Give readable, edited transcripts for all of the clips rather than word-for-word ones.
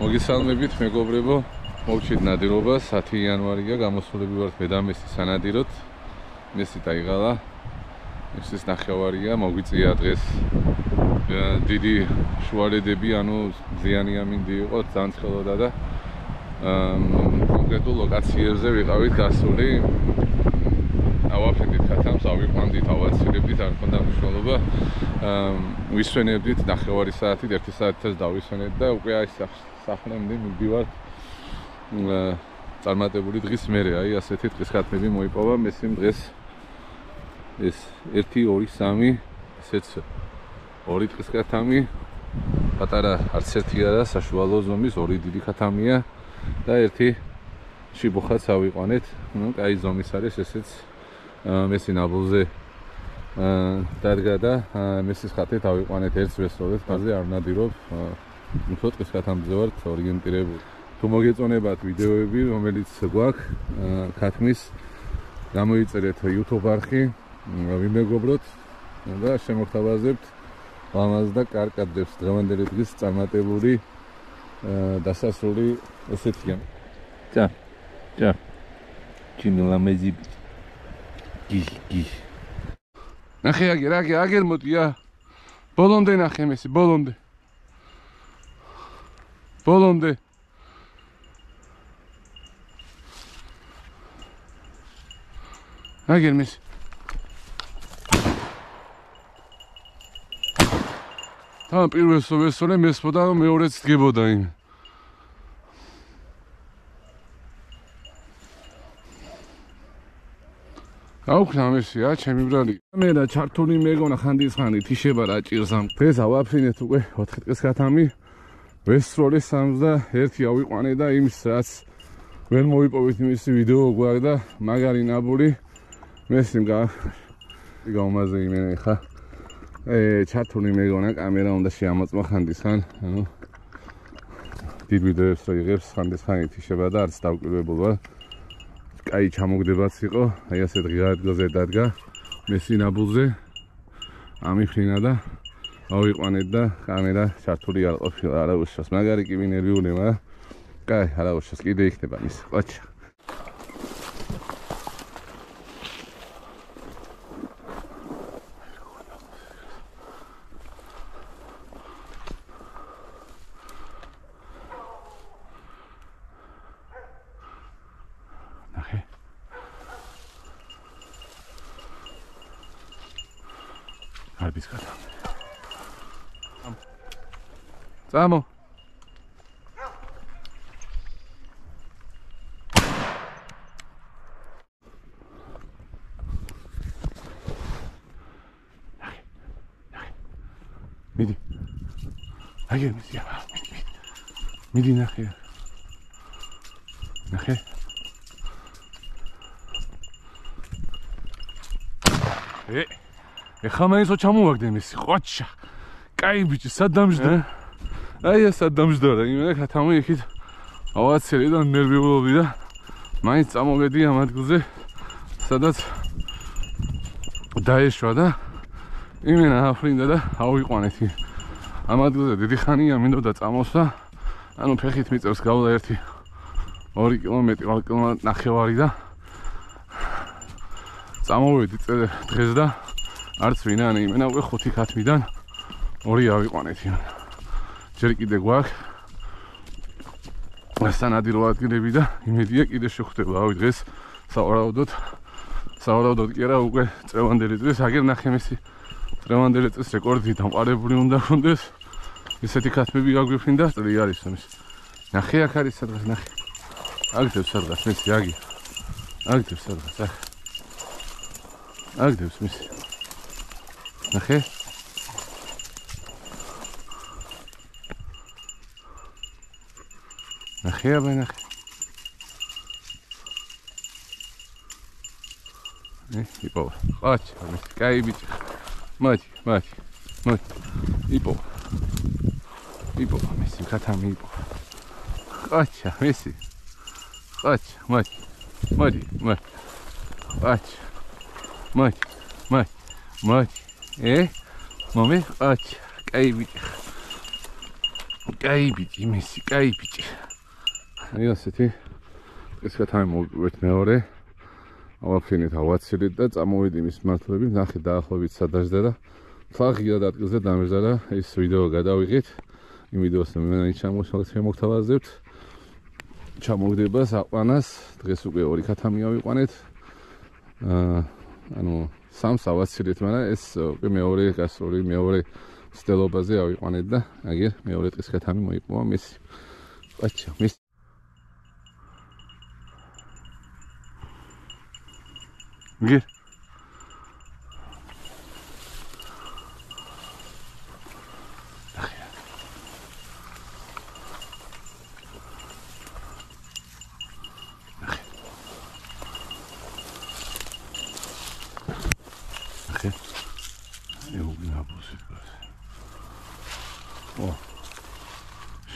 მოგესალმებით მეგობრებო, მოვჩით ნადირობას, 10 იანვარია, გამოსულები ვართ მე და მესი სანადიროთ. მესი დაიღალა. მესის ნახევარია, მოგვიწია დღეს დიდი შუალედები, ანუ ზიანი ამინდი იყო, ძალიან ცხელოდა და კონკრეტულ ლოკაციებზე ვიყავით გასული. ავაფრინდით ქათამს, ავიყვანდით, ავაცილებდით, არ მქონდა მნიშვნელობა. ვისვენებდით ნახევარი საათით, 1 საათითაც დავისვენეთ და უკვე აი სახლამდე მივდივართ. წარმატებული დღის მერე, აი ასეთი დღის ქათმები მოიპოვა მესიმ დღეს. ეს 1, 2, 3, ესეც 2 დღის ქათამი. პატარა არც ერთი არა, საშუალო ზომის 2 დიდი ქათამია და 1 შიბუხაც ავიყვანეთ. ნუ კაი ზომის არის ესეც. მესი ნაბულზე დადგა და მესის ხათით ავიყვანეთ ერთს ვესწავლეთ, მასზე არ ვნადირობ. უფრო დღის ქათამზე ვართ ორიენტირებული. თუ მოგეწონებათ ვიდეოები, რომელიც გვაქვს ქათმის, გამოიწერეთ YouTube არხი, ვიმეგობროთ და შემოგთავაზებთ ლამაზ და კარგ კადრებს. დღევანდელი დღის წარმატებული დასასრული ესეთია. ჯა. ჩიმილამეზი გიჟ. ნახე აგერ მოდია. ბოლომდე ნახე მესი, ბოლომდე. აგერ მესი. თან პირველს ვესწავლე, მესწოდა რომ მეორეც დგებოდა იმ. აუქნა მესია, ჩემი ბრალი. მე და ჩართული მეგონა ხანდისხანი თიშება რა ჭირს ამ. ეს ავაფრინეთ უკვე 4 დღის ქათამი. ვესწავლე 61 ავიყვანე და იმის რაც ვერ მოვიპოვეთ იმის ვიდეო გვაქვს და მაგარი ნაბული მესიმ გამომაზე იმენა ხა. ჩართული მეგონა კამერა უნდა შეამოწმა ხანდისხან, ანუ დიდ ვიდეოებს რო იღებს ხანდისხანი თიშება და არც დავკვირვებულ ვარ. კაი ჩამოგდებაც იყო, აი ასეთ ღია ადგილზე დადგა მესი ნაბულზე. ამიფრინა და ავიყვანეთ და კამერა ჩართული არ ყოფილა, არა უშავს. მაგარი კი ვინერვიული, მაგრამ კაი, არა უშავს, კიდე იქნება მის. ყოჩა. არბის ქათა. წამო. მიდი. აგერ მისია. მიდი ნახე. ეხლა მაინც ჩამოვაგდე მესი, ყოჩა. კაი ბიჭი, სად დამჯდა? აი სად დამჯდა, იმენა ქათამი იქით ავაცელი და ნერვიულობდი და მაინც წამოვედი ამ ადგილზე, სადაც დაეშვა და იმენა აფრინდა და ავიყვანეთ. ამ ადგილზე დიდი ხანია მინდოდა წამოსვა, ანუ ფეხით მიწევს გავლა 2 კილომეტრი, 2 კილომეტრი ნახევარი და წამოვედი დღეს და არც ვინა, ანუ იმენა უკვე 5 ქათმიდან 2 ავიყვანეთ. ჯერ კიდე გვაქვს სანადირო ადგილები და იმედია კიდე შეხვდება. ავი დღეს სავარაუდოდ კი არა, უკვე წრევანდელი წრის აგერ ნახე მესი. წრევანდელი წრის რეკორდი დამყარებული უნდა ჰქონდეს. ესეთი ქათმები აგვიფრინდა, წრი არის მესი. ნახე აქ არის სადღაც, ნახე. აგდებს სადღაც მესი, აგდებს სადღაც, აგდებს მესი. ნახე. ნახე. იპოვა. ყოჩა, კაი ბიჭი. მოდი. იპოვა. მესი ქათამი იპოვა. ყოჩა, მესი. მოდი. ყოჩა. მოდი. მომი, ყოჩა, კაი ბიჭი. კაი ბიჭი, მესი, კაი ბიჭი. აი ასეთი დღესგათამი მოვიპოვეთ მეორე. ავაფრინეთ, ავაცილეთ და წამოვედი მის მართლები, ნახეთ დაახლოებით სადაჟდა და თაღია და ადგილზე დამეჟდა და ეს ვიდეო გადავიღეთ. იმ ვიდეოს მე ჩამოგთავაზებთ. ჩამოვდება საყვანას, დღეს უკვე ორი ქათამი ავიყვანეთ. ანუ სამს ავაცილეთ, მაგრამ ეს უკვე მეორე გასული, მეორე სტელობაზე ავიყვანეთ და აგერ მეორე დღის ქათამი მოიპოვა მესი. ყაჩა, მესი. გე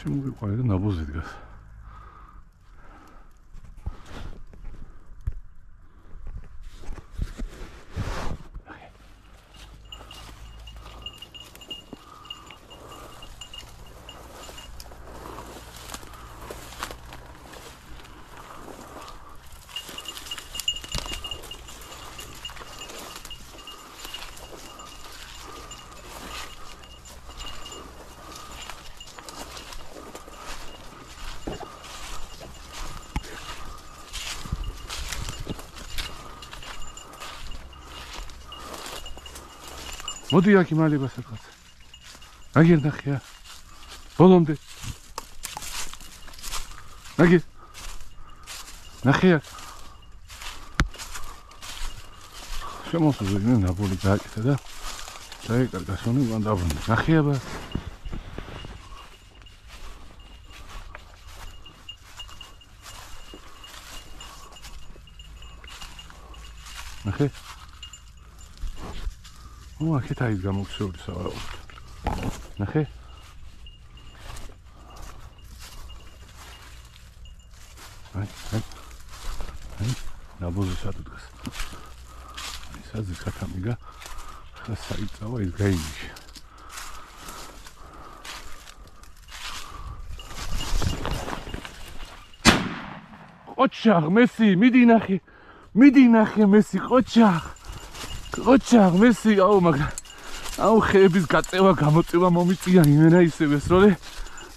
შემოგვიყვანე და ნაბოზე დგას. მოდი აქ იმალება სადღაც. აგერ ნახე. ბოლომდე. აგერ. ნახე. შემოსულები ნაბოლი გააკეთა და დაეკარგა სონი მან დაბრუნდა. ნახე აბა. ნახე. აქეთ არის გამოგცეული სავარაუდოდ. ნახე. აი, ნაბოზე სად დგას. სადაც ქათამიგა ხა საიწავა ის გაინიშა. ყოჩაღ მესი, მიდი ნახე. მიდი ნახე მესი, ყოჩაღ. ოჩაღ მესი აუ მაგრამ აუ ხეების გაწევა გამოწევა მომიწია იმენა ისევ ეს როლე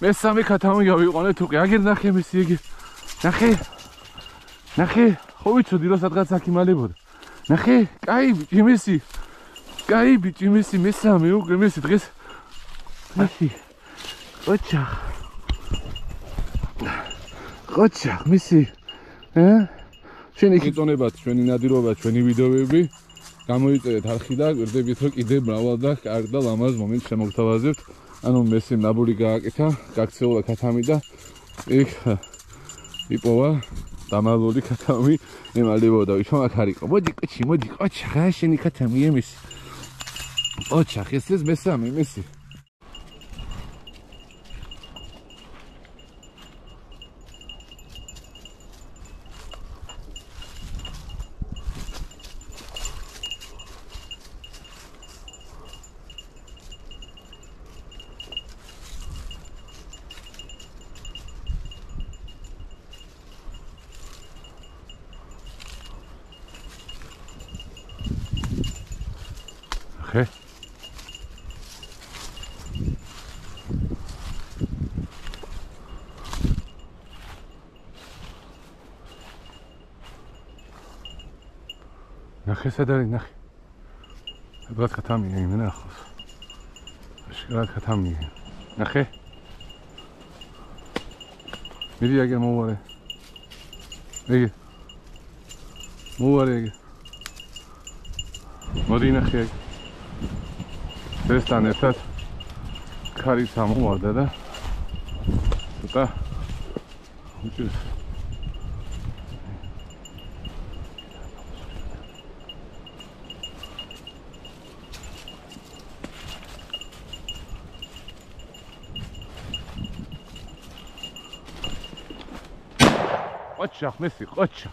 მესამე ქათამი გავიყვანეთ უკვე აგერ ნახე მესი ეგ ნახე ხო ვიცოდი რომ სადღაც აქ იმალებოდა ნახე კაი ბიჭი მესი კაი ბიჭი მესი მესამე უკვე მესი დღეს მესი ოჩაღ მესი შენ იქ იწონებათ ჩვენი ნადირობა ჩვენი ვიდეოები გამოიწერეთ არხი და გვერდებით რომ კიდე მრავალ და კარგ და ლამაზ მომენტს შემოგთავაზებთ. ანუ მესიმ ნაბული გააკეთა, გაქცეულა ქათამი და იქ იპოვა დამალული ქათამი, ემალებოდა ვიშო აქ არისო. მოდი კაცი, მოდი ყოჩა, რა შენი ქათამი ემის. ყოჩა, ეს მესამე მესი. Okay. ნახე სად არის ნახე. სადღაც ქათამია იმენა ახლოს. აშკარად ქათამია. ნახე. მიდი აგერ მოვარე. ეგ. მოვარე ეგ. მოდი ნახე ეგ. ესთან ერთად ქარიც ამოვარდა და ცოტა უჭირს ყოჩა მესი ყოჩა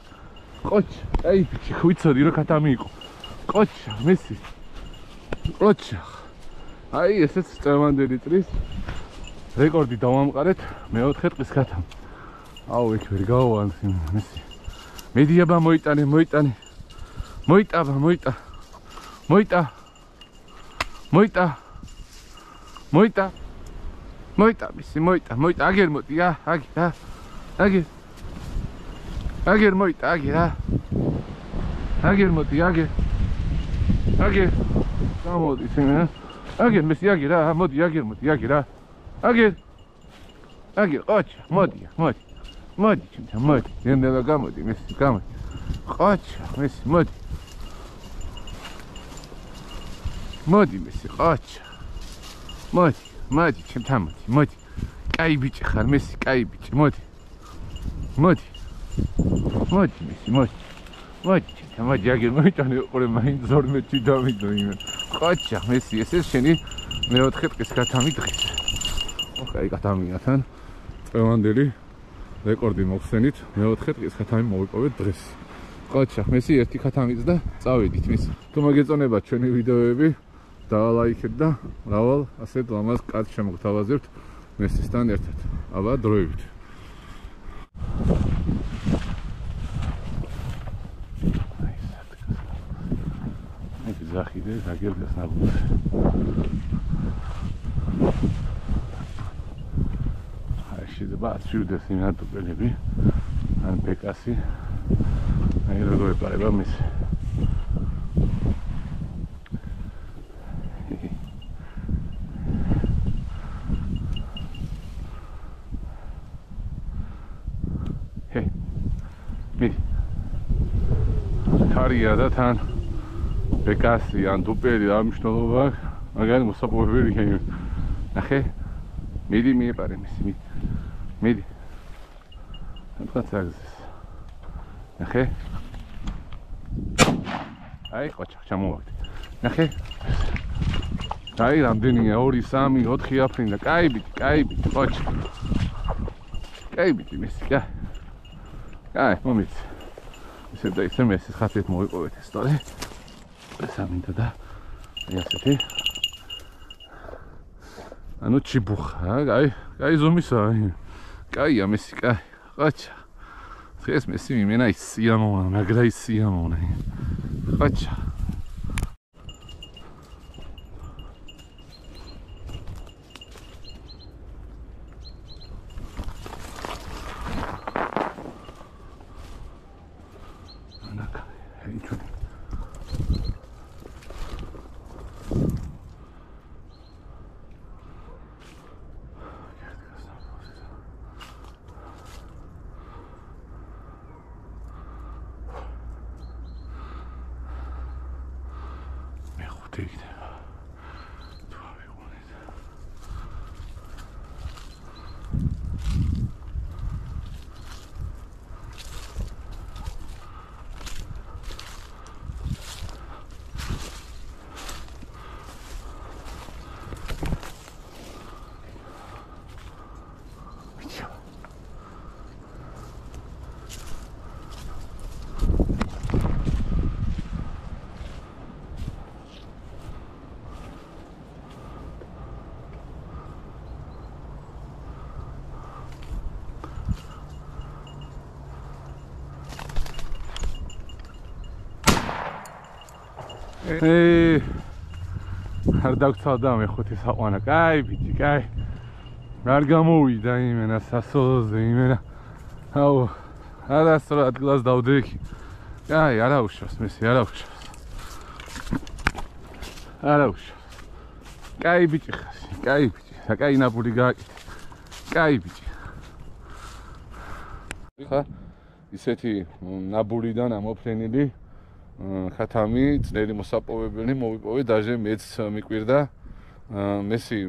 აი ბიჭი ვიცოდი რომ ქათამი იყო ყოჩა მესი ყოჩა აი ესეც წევანდელი წრის რეკორდი დავამყარეთ მეოთხე ტყის ქათამ. აუ იქ ვერ გავავანს მესი. მედიაბა მოიტანე. მოიტა მესი მოიტა. აგერ მოდი აგერ მოიტა აგერ მოდი აგერ გამოდი სიმე აგერ მესი აგერ რა მოდი აგერ ყოჩა მოდი ჩემთან მოდი ნელა გამოდი მესი ყოჩა მესი მოდი მესი ყოჩა მოდი ჩემთან მოდი კაი ბიჭი ხარ მესი კაი ბიჭი მოდი ჩემთან მოდი აგერ მოიტანე ყურე მაინც 12-ში დავიდო იმე ყოჩა მესი ეს შენი მეოთხე ტყის ქათამი დღის ოკეი კათამიათან წევანდელი რეკორდი მოხსენით მეოთხე ტყის ქათამი მოვიპოვეთ დღეს ყოჩა მესი ერთი ქათამიც და წავედით მესი თუ მოგეწონებათ ჩვენი ვიდეოები დაალაიქეთ და მრავალ ასეთ ლამაზ კაცს შემოგთავაზებთ მესისთან ერთად აბა დროებით ზახიდე აგერგას ნაბუს შეიძლება აცივდეს ინატუპელები ან ბეკასი აი როგორ ეპარება მის კარია და თან ბეკასი ან დუპელი არ მნიშვნელობა აქვს მაგარი მოსაპოვებელი იქნება ნახე მიდი მიეპარე მისი მიდი ამხაც აგზეს ნახე აი ყოჩა ჩამოვაგდე ნახე აი რამდენია 2 3 4 აფრინდა კაი ბიჭი ყოჩა კაი ბიჭი მისი კაი მომიც ისე და ისე მესის ხათით მოვიპოვეთ ეს თორე სამინდა და ასეთი ანუ ჩიბუხა კაი ზომისა კაია მესი კაი ყოჩა დღეს მესი მიმენა ის სიამოვნა მაგრა ის სიამოვნა ყოჩა არ დაგცალდა მე ხუთი საყვანა კაი ბიჭი კაი არ გამოვიდა იმენა სასოლოზე იმენა აუ არასდროს ადგილას დავდექი კაი არა უშავს მესი არა უშავს კაი ბიჭი ხარ კაი ბიჭი საკაი ნაბური გააკეთე კაი ბიჭი ხა ისეთი ნაბურიდან ამოფრენილი ხათამი წნელი მოსაპოვებელი მოვიპოვე დაჟე მეც მიკვირდა მესი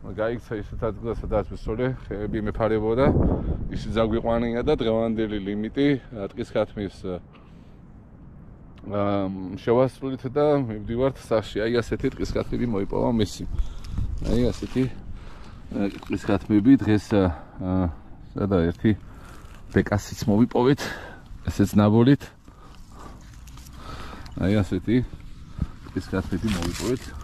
გაიქცა ისეთ ადგილას სადაც ვისწორე ხეები მეფარებოდა ის ზაგვიყვანია და დღევანდელი ლიმიტი ტყის ქათმის შევასრულით და მივდივართ სახში აი ასეთი ტყის ქათმები მოიპოვა მესი აი ასეთი ტყის ქათმები დღეს სადა ერთი ბეკასიც მოვიპოვეთ ესეც ნაბოლით აი ასეთი ტყის ქათმები მოვიპოვეთ